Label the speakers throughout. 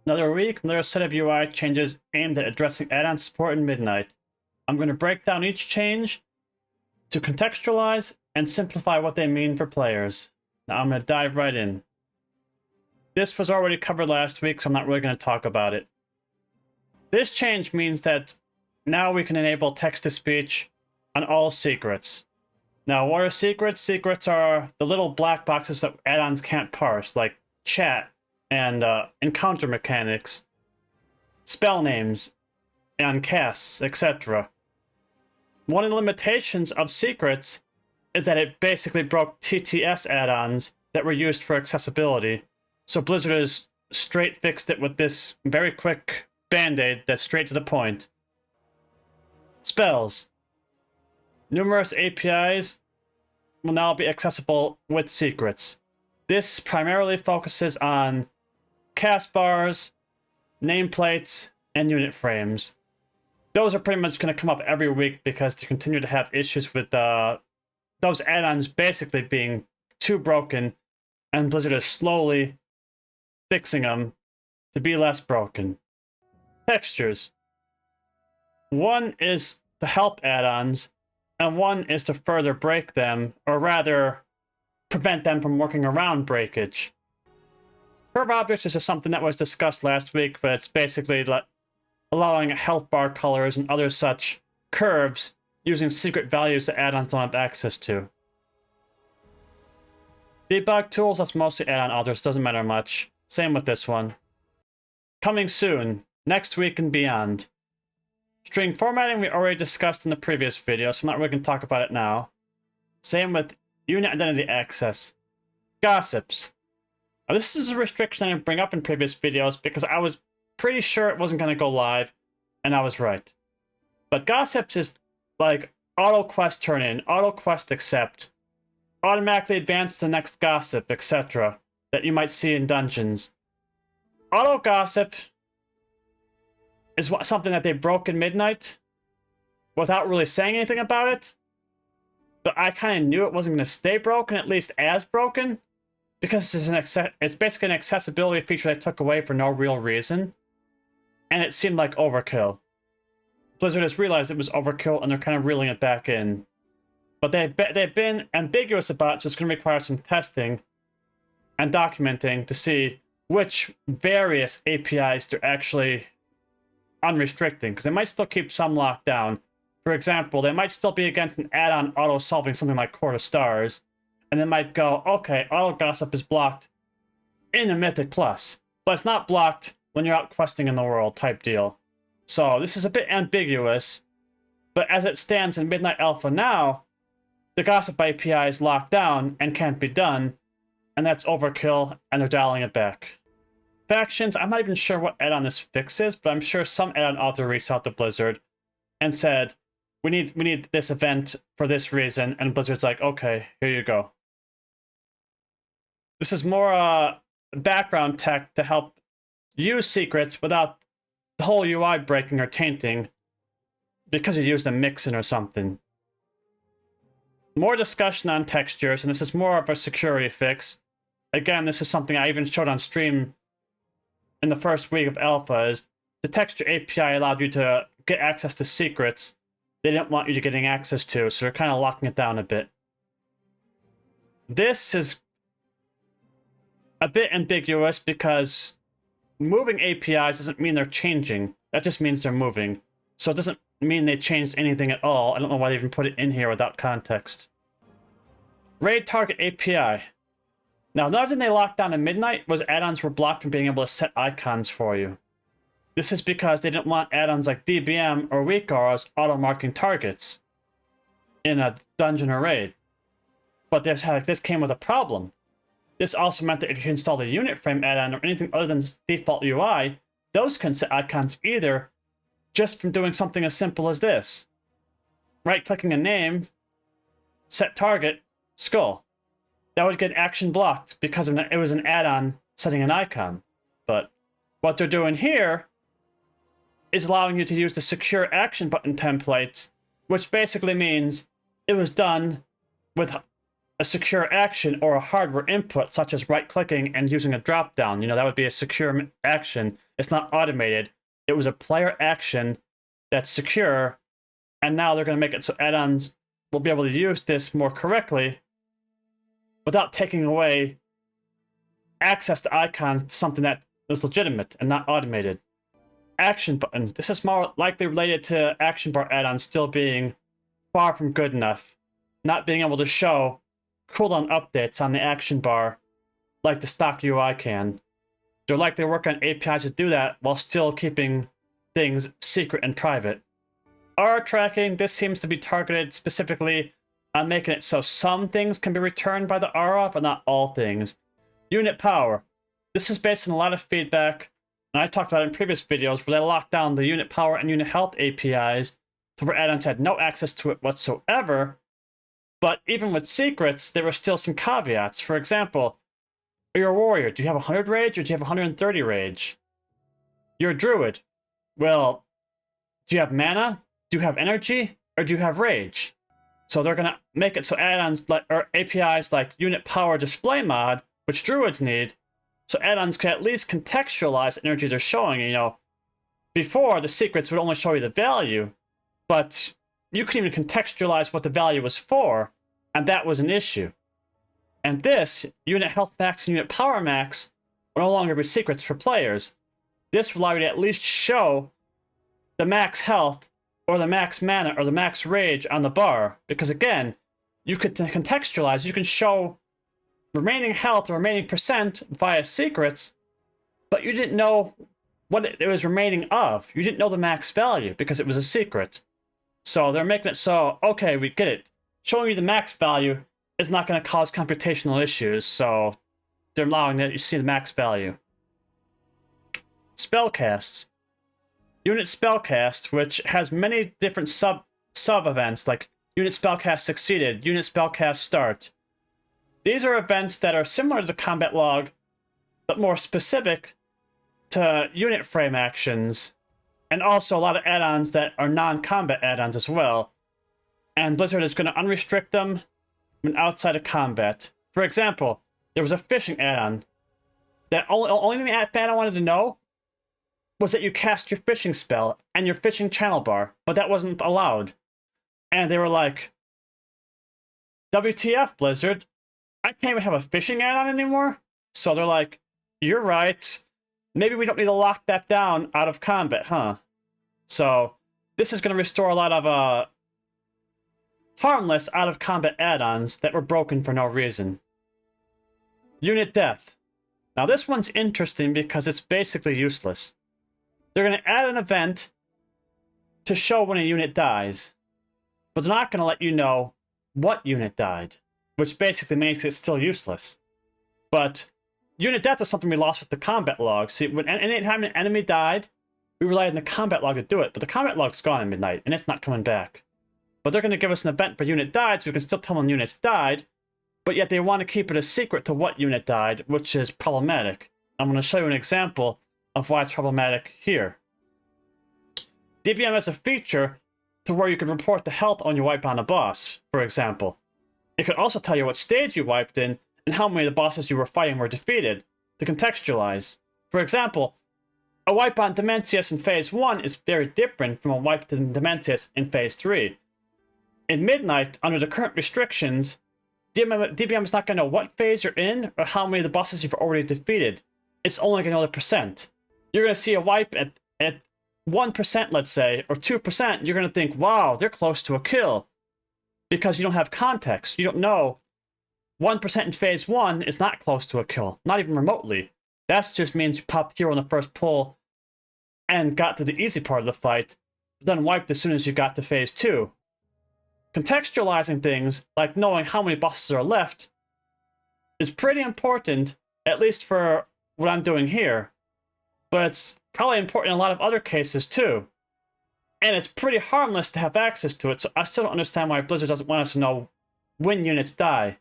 Speaker 1: Another week, another set of UI changes aimed at addressing add-on support in Midnight. I'm going to break down each change to contextualize and simplify what they mean for players. Now I'm going to dive right in. This was already covered last week, so I'm not really going to talk about it. This change means that now we can enable text-to-speech on all secrets. Now, what are secrets? Secrets are the little black boxes that add-ons can't parse, like chat and encounter mechanics, spell names, and casts, etc. One of the limitations of secrets is that it basically broke TTS add-ons that were used for accessibility. So Blizzard has straight fixed it with this very quick band-aid that's straight to the point. Spells. Numerous APIs will now be accessible with secrets. This primarily focuses on cast bars, nameplates, and Unitframes. Those are pretty much going to come up every week because they continue to have issues with those add-ons basically being too broken, and Blizzard is slowly fixing them to be less broken. Textures. One is to help add-ons, and one is to further break them, or rather, prevent them from working around breakage. Curve objects is just something that was discussed last week, but it's basically like allowing health bar colors and other such curves using secret values that add-ons don't have access to. Debug tools, that's mostly add-on others, doesn't matter much. Same with this one. Coming soon, next week and beyond. String formatting we already discussed in the previous video, so I'm not really going to talk about it now. Same with unit identity access. Gossips. Now, this is a restriction I didn't bring up in previous videos because I was pretty sure it wasn't going to go live, and I was right. But gossips is like auto quest turn in, auto quest accept, automatically advance to the next gossip, etc. that you might see in dungeons. Auto gossip is something that they broke in Midnight without really saying anything about it. But I kind of knew it wasn't going to stay broken, at least as broken, because it's basically an accessibility feature they took away for no real reason. And it seemed like overkill. Blizzard has realized it was overkill, and they're kind of reeling it back in. But they've been ambiguous about it, so it's going to require some testing and documenting to see which various APIs they're actually unrestricting, because they might still keep some locked down. For example, they might still be against an add-on auto-solving something like Court of Stars, and they might go, okay, auto-gossip is blocked in the Mythic Plus, but it's not blocked when you're out questing in the world type deal. So this is a bit ambiguous, but as it stands in Midnight Alpha now, the Gossip API is locked down and can't be done, and that's overkill, and they're dialing it back. Factions, I'm not even sure what add-on this fixes, but I'm sure some add-on author reached out to Blizzard and said, we need this event for this reason, and Blizzard's like, okay, here you go. This is more background tech to help use secrets without the whole UI breaking or tainting because you used a mixin or something. More discussion on textures, and this is more of a security fix. Again, this is something I even showed on stream in the first week of alpha, is the texture API allowed you to get access to secrets they didn't want you to getting access to, so they're kind of locking it down a bit. This is a bit ambiguous because moving APIs doesn't mean they're changing. That just means they're moving. So it doesn't mean they changed anything at all. I don't know why they even put it in here without context. Raid Target API. Now, another thing they locked down in Midnight was add-ons were blocked from being able to set icons for you. This is because they didn't want add-ons like DBM or weak auras auto-marking targets in a dungeon or raid. But this came with a problem. This also meant that if you installed a Unitframe add-on or anything other than default UI, those can set icons either just from doing something as simple as this. Right-clicking a name, set target, skull. That would get action blocked because it was an add-on setting an icon. But what they're doing here is allowing you to use the secure action button template, which basically means it was done with a secure action or a hardware input, such as right-clicking and using a drop-down. You know, that would be a secure action. It's not automated. It was a player action that's secure, and now they're going to make it so add-ons will be able to use this more correctly without taking away access to icons, something that is legitimate and not automated. Action buttons. This is more likely related to action bar add-ons still being far from good enough, not being able to show cooldown updates on the action bar like the stock UI can. They're likely working on APIs to do that while still keeping things secret and private. R tracking, this seems to be targeted specifically on making it so some things can be returned by the RA, but not all things. Unit power. This is based on a lot of feedback, and I talked about it in previous videos where they locked down the unit power and unit health APIs to where add-ons had no access to it whatsoever. But even with secrets, there were still some caveats. For example, you're a warrior. Do you have 100 rage or do you have 130 rage? You're a druid. Well, do you have mana? Do you have energy? Or do you have rage? So they're going to make it so add-ons like, or APIs like unit power display mod, which druids need, so add-ons can at least contextualize the energy they're showing. You know, before the secrets would only show you the value, but you could even contextualize what the value was for, and that was an issue. And this, unit health max and unit power max, will no longer be secrets for players. This will allow you to at least show the max health, or the max mana, or the max rage on the bar. Because again, you could contextualize, you can show remaining health or remaining percent via secrets, but you didn't know what it was remaining of. You didn't know the max value because it was a secret. So they're making it so, okay, we get it. Showing you the max value is not going to cause computational issues, so they're allowing that you see the max value. Spellcasts. Unit Spellcast, which has many different sub-events, like Unit Spellcast Succeeded, Unit Spellcast Start. These are events that are similar to the combat log, but more specific to unit frame actions, and also a lot of add-ons that are non-combat add-ons as well. And Blizzard is going to unrestrict them when outside of combat. For example, there was a fishing add-on that only thing that add-on wanted to know was that you cast your fishing spell and your fishing channel bar, but that wasn't allowed. And they were like, WTF, Blizzard? I can't even have a fishing add-on anymore? So they're like, you're right. Maybe we don't need to lock that down out of combat, huh? So this is going to restore a lot of harmless out-of-combat add-ons that were broken for no reason. Unit death. Now this one's interesting because it's basically useless. They're going to add an event to show when a unit dies, but they're not going to let you know what unit died, which basically makes it still useless. But unit death was something we lost with the combat log. See, when anytime an enemy died, we relied on the combat log to do it, but the combat log's gone at midnight, and it's not coming back. But they're going to give us an event for unit died, so we can still tell when units died, but yet they want to keep it a secret to what unit died, which is problematic. I'm going to show you an example of why it's problematic here. DBM has a feature to where you can report the health on your wipe on a boss, for example. It could also tell you what stage you wiped in and how many of the bosses you were fighting were defeated, to contextualize. For example, a wipe on Dementius in Phase 1 is very different from a wipe on Dementius in Phase 3. In Midnight, under the current restrictions, DBM is not going to know what phase you're in or how many of the bosses you've already defeated. It's only going to know the percent. You're going to see a wipe at 1%, let's say, or 2%, you're going to think, wow, they're close to a kill. Because you don't have context. You don't know 1% in Phase 1 is not close to a kill. Not even remotely. That just means you popped hero on the first pull and got to the easy part of the fight, then wiped as soon as you got to Phase 2. Contextualizing things, like knowing how many bosses are left, is pretty important, at least for what I'm doing here. But it's probably important in a lot of other cases too. And it's pretty harmless to have access to it, so I still don't understand why Blizzard doesn't want us to know when units die.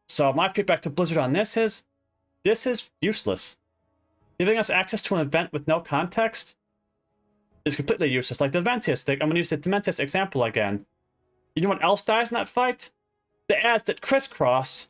Speaker 1: So my feedback to Blizzard on this is useless. Giving us access to an event with no context is completely useless. Like the Dementius thing, I'm going to use the Dementius example again. You know what else dies in that fight? the adds that crisscross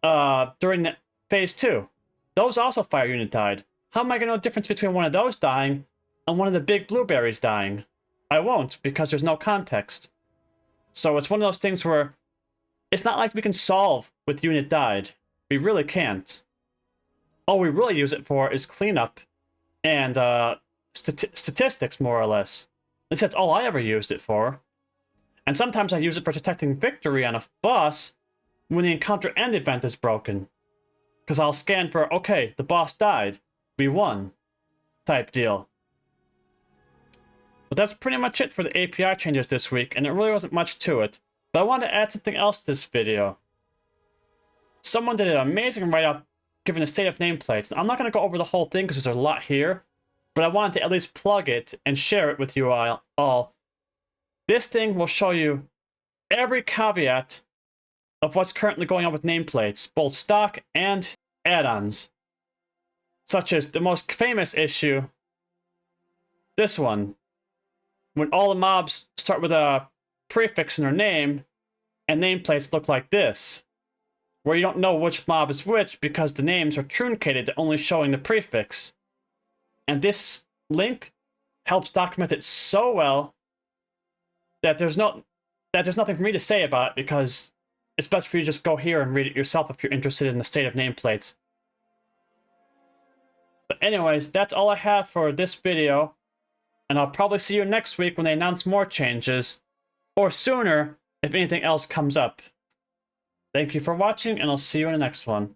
Speaker 1: during the phase 2. Those also fire unit died. How am I going to know the difference between one of those dying and one of the big blueberries dying? I won't, because there's no context. So it's one of those things where it's not like we can solve with unit died. We really can't. All we really use it for is cleanup and statistics, more or less. At least that's all I ever used it for. And sometimes I use it for detecting victory on a boss when the encounter end event is broken. Because I'll scan for, okay, the boss died, we won, type deal. But that's pretty much it for the API changes this week, and there really wasn't much to it. But I wanted to add something else to this video. Someone did an amazing write-up given the state of nameplates. I'm not going to go over the whole thing because there's a lot here, but I wanted to at least plug it and share it with you all. This thing will show you every caveat of what's currently going on with nameplates, both stock and add-ons. Such as the most famous issue, this one. When all the mobs start with a prefix in their name, and nameplates look like this, where you don't know which mob is which because the names are truncated to only showing the prefix. And this link helps document it so well that there's nothing for me to say about it, because it's best for you to just go here and read it yourself if you're interested in the state of nameplates. But anyways, that's all I have for this video, and I'll probably see you next week when they announce more changes, or sooner if anything else comes up. Thank you for watching, and I'll see you in the next one.